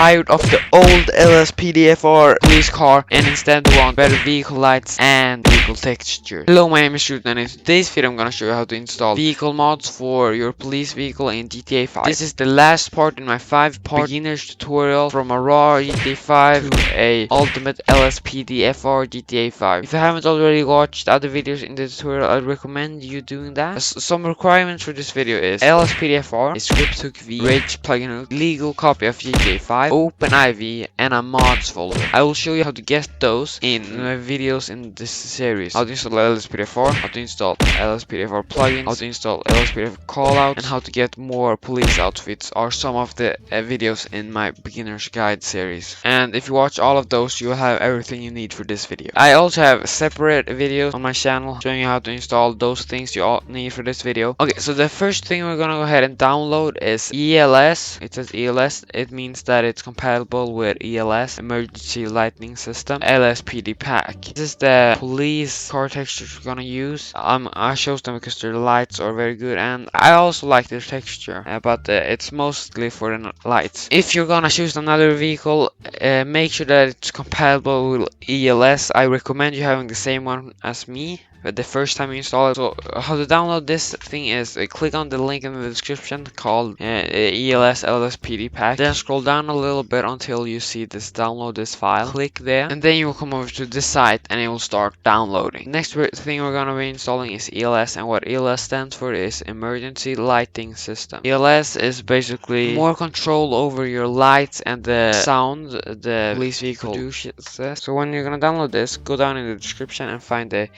tired of the old LSPD FR police car and instead want better vehicle lights and vehicle texture. Hello, my name is Shoot, and in today's video I'm gonna show you how to install vehicle mods for your police vehicle in GTA 5. This is the last part in my 5-part beginner's tutorial from a raw GTA 5 to a ultimate LSPD FR GTA 5. If you haven't already watched other videos in the tutorial, I recommend you doing that. Some requirements for this video is LSPD FR, a script-hook V, Rage plugin hook, legal copy of GTA 5, OpenIV, and a mods folder. I will show you how to get those in my videos in this series. How to install LSPD4, how to install LSPD4 plugins, how to install LSPD4 callouts, and how to get more police outfits are some of the videos in my beginner's guide series. And if you watch all of those, you will have everything you need for this video. I also have separate videos on my channel showing you how to install those things you all need for this video. Okay, so the first thing we're gonna go ahead and download is ELS. It says ELS. It means that it's compatible with ELS, Emergency Lighting System, LSPD pack. This is the police car textures we're gonna use. I chose them because their lights are very good, and I also like their texture, but it's mostly for the lights. If you're gonna choose another vehicle, make sure that it's compatible with ELS. I recommend you having the same one as me the first time you install it. So how to download this thing is click on the link in the description called ELS LSPD pack. Then scroll down a little bit until you see this download this file. Click there, and then you will come over to this site and it will start downloading. Next thing we're gonna be installing is ELS, and what ELS stands for is Emergency Lighting System. ELS is basically more control over your lights and the sound the police vehicle produces. So when you're gonna download this, go down in the description and find the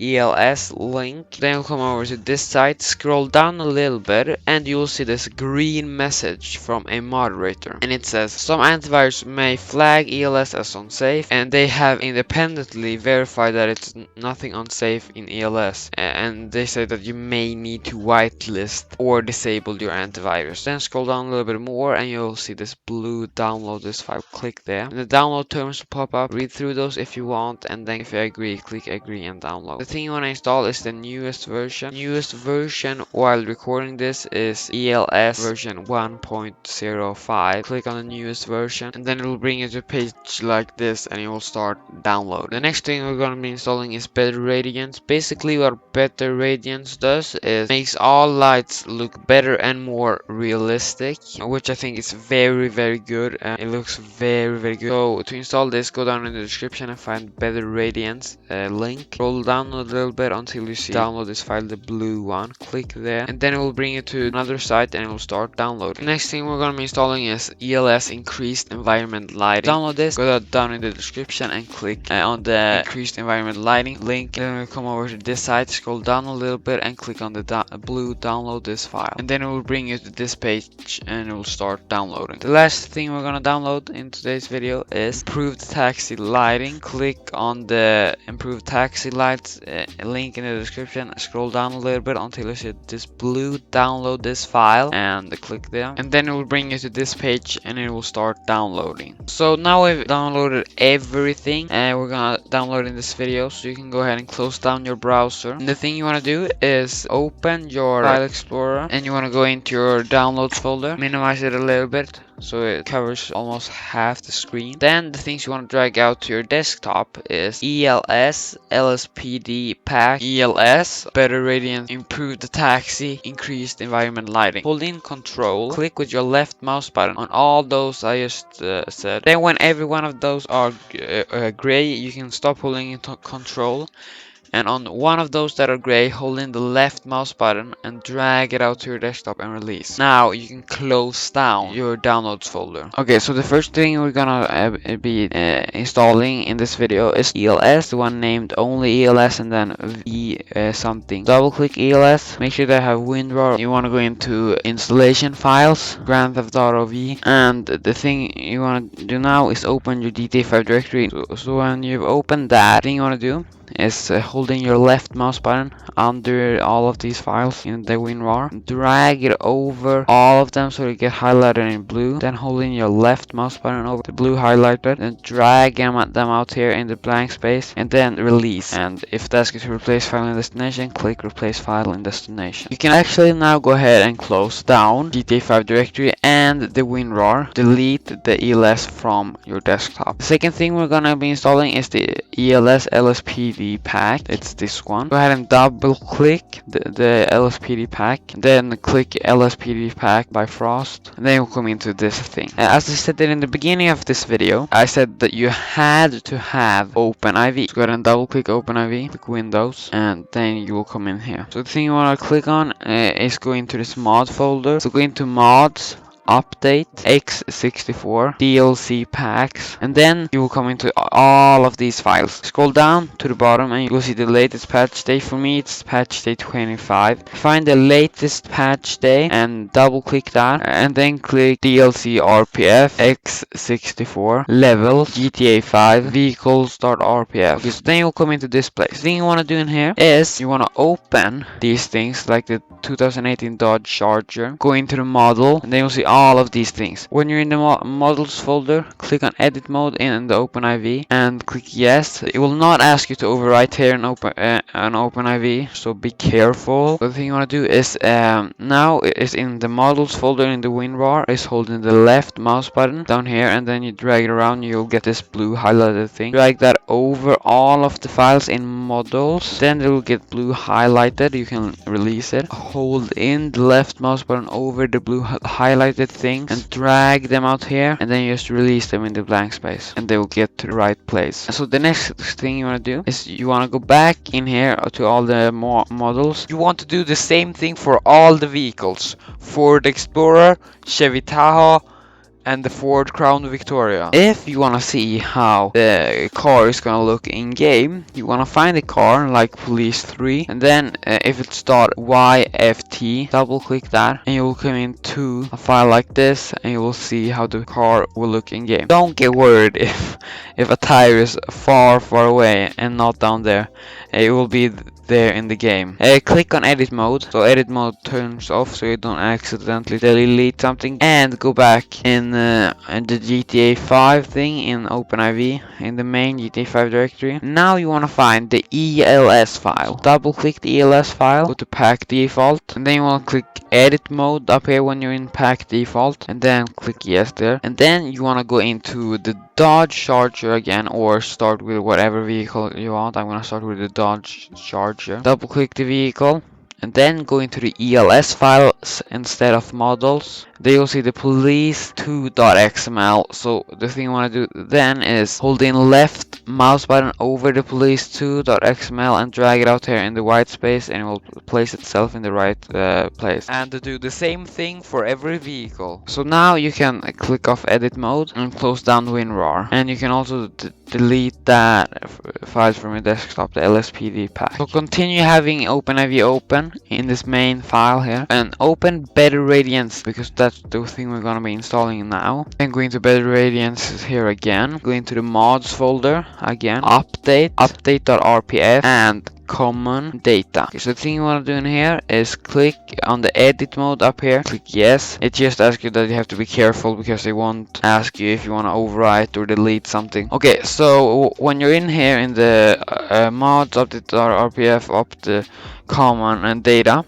ELS link. Then you'll come over to this site, scroll down a little bit, and you'll see this green message from a moderator, and it says some antivirus may flag ELS as unsafe, and they have independently verified that it's nothing unsafe in ELS, and they say that you may need to whitelist or disable your antivirus. Then scroll down a little bit more and you'll see this blue download this file. Click there, and the download terms will pop up. Read through those if you want, and then if you agree, click agree and download. The thing you want to install is the newest version. Newest version while recording this is ELS version 1.05. Click on the newest version, and then it will bring you to a page like this, and it will start download. The next thing we're going to be installing is better radiance. Basically what better radiance does is makes all lights look better and more realistic, which I think is very good. It looks very good. So to install this, go down in the description and find better radiance link. Scroll down a little bit until you see download this file, the blue one. Click there, and then it will bring you to another site and it will start downloading. The next thing we're going to be installing is ELS increased environment lighting. Download this, go down in the description and click on the increased environment lighting link. Then we'll come over to this site, scroll down a little bit and click on the blue download this file, and then it will bring you to this page and it will start downloading. The last thing we're going to download in today's video is improved taxi lighting. Click on the improved taxi lights link in the description, scroll down a little bit until you see this blue download this file, and click there, and then it will bring you to this page and it will start downloading. So now we've downloaded everything and we're gonna download in this video, so you can go ahead and close down your browser, and the thing you want to do is open your file explorer and you want to go into your downloads folder, minimize it a little bit so it covers almost half the screen. Then the things you want to drag out to your desktop is ELS LSPD pack, ELS better radiance, improved the taxi, increased environment lighting. Hold in control, click with your left mouse button on all those I just said. Then when every one of those are gray, you can stop holding into control, and on one of those that are gray, hold in the left mouse button and drag it out to your desktop and release. Now you can close down your downloads folder. Okay, so the first thing we're gonna be installing in this video is ELS, the one named only ELS and then V something. Double click ELS, make sure they have WinRAR. You want to go into installation files, Grand Theft Auto V, and the thing you want to do now is open your GTA 5 directory. So when you've opened that, the thing you want to do is holding your left mouse button under all of these files in the WinRAR. Drag it over all of them so they get highlighted in blue. Then holding your left mouse button over the blue highlighted. Then drag them out here in the blank space and then release. And if it asks you to replace file in destination, click replace file in destination. You can actually now go ahead and close down GTA 5 directory and the WinRAR. Delete the ELS from your desktop. The second thing we're gonna be installing is the ELS LSPD pack. It's this one. Go ahead and double click the LSPD pack, then click LSPD pack by Frost, and then you'll come into this thing. As I said in the beginning of this video, I said that you had to have OpenIV. So go ahead and double click OpenIV, click Windows, and then you will come in here. So the thing you want to click on is go into this mod folder. So go into mods, update, x64, DLC packs, and then you will come into all of these files. Scroll down to the bottom and you will see the latest patch day. For me it's patch day 25. Find the latest patch day and double click that, and then click DLC RPF, x64, levels, GTA 5, vehicles.rpf. Okay, so then you'll come into this place. The thing you want to do in here is you want to open these things like the 2018 Dodge Charger. Go into the model and then you'll see all of these things. When you're in the models folder, click on edit mode in the OpenIV and click yes. It will not ask you to overwrite here an OpenIV, so be careful. The thing you want to do is now it is in the models folder in the WinRAR, is holding the left mouse button down here, and then you drag it around, you'll get this blue highlighted thing. Drag that over all of the files in models, then it will get blue highlighted. You can release it. Hold in the left mouse button over the blue highlighted things and drag them out here, and then you just release them in the blank space and they will get to the right place. So the next thing you want to do is you want to go back in here to all the models. You want to do the same thing for all the vehicles: Ford Explorer, Chevy Tahoe, and the Ford Crown Victoria. If you want to see how the car is gonna look in game, you want to find a car like Police 3, and then if it's .yft, double click that and you will come into a file like this and you will see how the car will look in game. Don't get worried if a tire is far away and not down there. It will be there in the game. Click on edit mode, so edit mode turns off so you don't accidentally delete something, and go back in the GTA 5 thing in OpenIV in the main GTA 5 directory. Now you want to find the ELS file. Double click the ELS file, go to pack default, and then you want to click edit mode up here when you're in pack default, and then click yes there, and then you want to go into the Dodge Charger again, or start with whatever vehicle you want. I'm gonna start with the Dodge Charger. Double click the vehicle and then go into the ELS files instead of models. There you'll see the police2.xml. So the thing you want to do then is hold in left mouse button over the police2.xml and drag it out here in the white space, and it will place itself in the right place. And to do the same thing for every vehicle. So now you can click off edit mode and close down WinRAR, and you can also delete that files from your desktop, the LSPD pack. So continue having OpenIV open in this main file here, and open Better Radiance, because that's the thing we're gonna be installing now. Then go into Better Radiance here again, go into the mods folder again, update.rpf, and common data. Okay, so the thing you want to do in here is click on the edit mode up here, click yes. It just asks you that you have to be careful because they won't ask you if you want to overwrite or delete something. Okay, so when you're in here in the mods, update.rpf, up the common and data,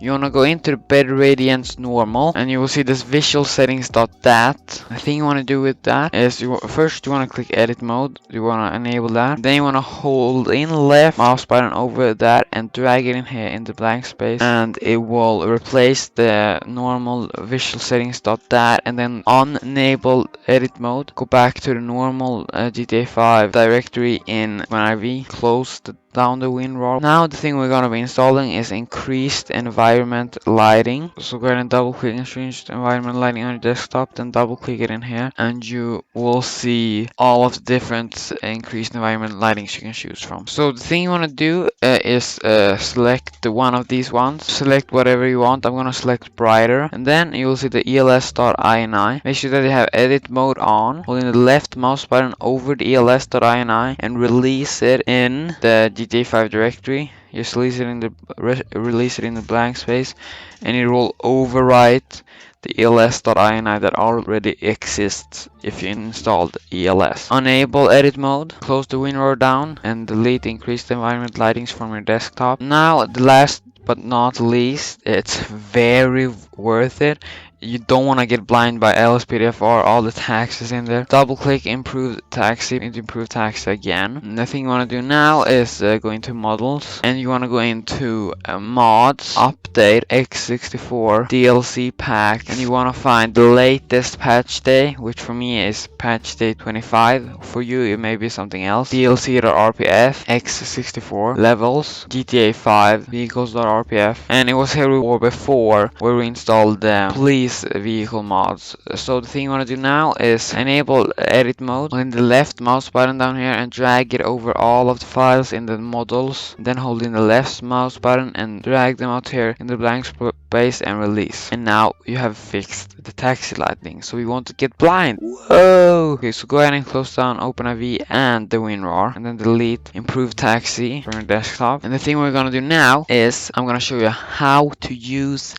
you want to go into the Better Radiance normal, and you will see this visual settings.dat. The thing you want to do with that is first you want to click edit mode, you want to enable that, then you want to hold in left mouse button over that and drag it in here in the blank space, and it will replace the normal visual settings.dat, and then enable edit mode, go back to the normal GTA 5 directory in OpenIV, close the down the WinRAR. Now the thing we're gonna be installing is increased environment lighting. So go ahead and double click increased environment lighting on your desktop, then double click it in here, and you will see all of the different increased environment lightings you can choose from. So the thing you want to do is select one of these ones. Select whatever you want. I'm gonna select brighter, and then you will see the els.ini. Make sure that you have edit mode on. Holding the left mouse button over the els.ini and release it in the GTA 5 directory. Just release it in the blank space, and it will overwrite the els.ini that already exists if you installed els. Enable edit mode, close the WinRAR down, and delete increased environment lightings from your desktop. Now, the last but not least, it's very worth it. You don't want to get blind by LSPD FR, all the taxes in there. Double click improve taxi into improve taxi again. And the thing you want to do now is go into models, and you want to go into mods, update x64 DLC pack, and you want to find the latest patch day, which for me is patch day 25. For you it may be something else. DLC.rpf x64 levels GTA 5 vehicles.rpf, and it was here before where we installed the police vehicle mods. So the thing you want to do now is enable edit mode, holding the left mouse button down here and drag it over all of the files in the models, then holding the left mouse button and drag them out here in the blank space and release. And now you have fixed the taxi lighting, so we want to get blind. Whoa! Okay, so go ahead and close down OpenIV and the WinRAR, and then delete improve taxi from your desktop. And the thing we're gonna do now is I'm gonna show you how to use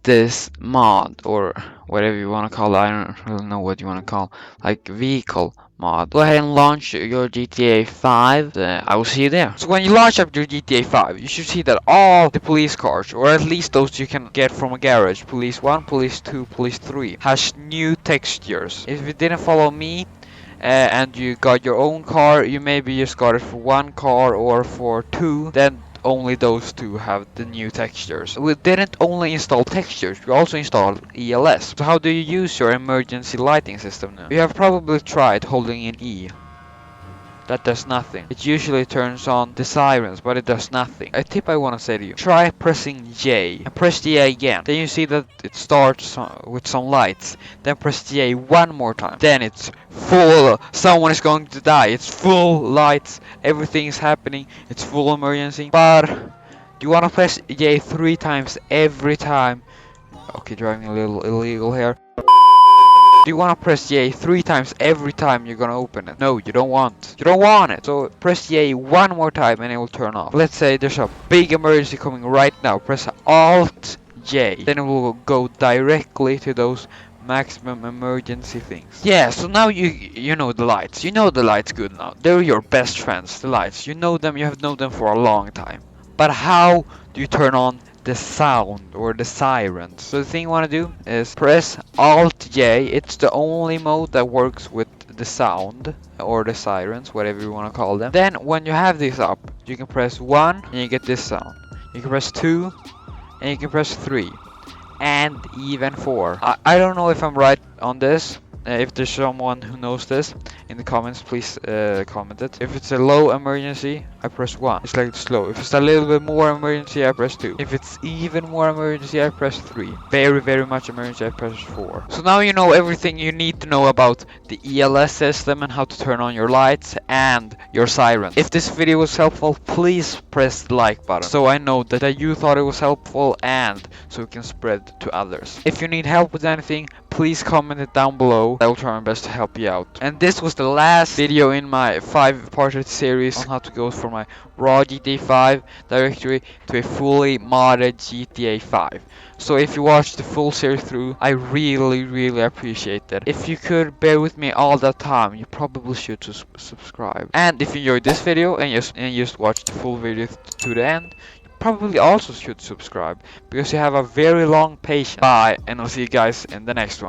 this mod, or whatever you want to call it. I don't really know what you want to call, like vehicle mod. Go ahead and launch your GTA 5. I will see you there. So when you launch up your GTA 5, you should see that all the police cars, or at least those you can get from a garage, police 1, police 2, police 3, has new textures. If you didn't follow me and you got your own car, you maybe just got it for one car or for two, then only those two have the new textures. We didn't only install textures, we also installed ELS. So how do you use your emergency lighting system now? You have probably tried holding in E. That does nothing. It usually turns on the sirens, but it does nothing. A tip I want to say to you: try pressing J and press J again. Then you see that it starts with some lights. Then press J one more time. Then it's full. Someone is going to die. It's full lights. Everything is happening. It's full emergency. But you want to press J 3 times every time. Okay, driving a little illegal here. Do you want to press J 3 times every time you're gonna open it? No, you don't want. You don't want it. So press J one more time and it will turn off. Let's say there's a big emergency coming right now. Press Alt J. Then it will go directly to those maximum emergency things. Yeah, so now you know the lights. You know the lights good now. They're your best friends, the lights. You know them, you have known them for a long time. But how do you turn on the sound or the sirens? So the thing you want to do is press Alt J. It's the only mode that works with the sound or the sirens, whatever you want to call them. Then when you have this up, you can press 1 and you get this sound. You can press 2 and you can press 3 and even 4. I don't know if I'm right on this. If there's someone who knows this in the comments, please comment it. If it's a low emergency, I press 1. It's like slow. If it's a little bit more emergency, I press 2. If it's even more emergency, I press 3. Very much emergency, I press 4. So now you know everything you need to know about the ELS system and how to turn on your lights and your sirens. If this video was helpful, please press the like button so I know that you thought it was helpful and so it can spread to others. If you need help with anything, please comment it down below. I will try my best to help you out. And this was the last video in my 5-part series on how to go from my raw GTA 5 directory to a fully modded GTA 5. So if you watched the full series through, I really appreciate it. If you could bear with me all that time, you probably should subscribe. And if you enjoyed this video and just watched the full video to the end, probably also should subscribe because you have a very long patience. Bye, and I'll see you guys in the next one.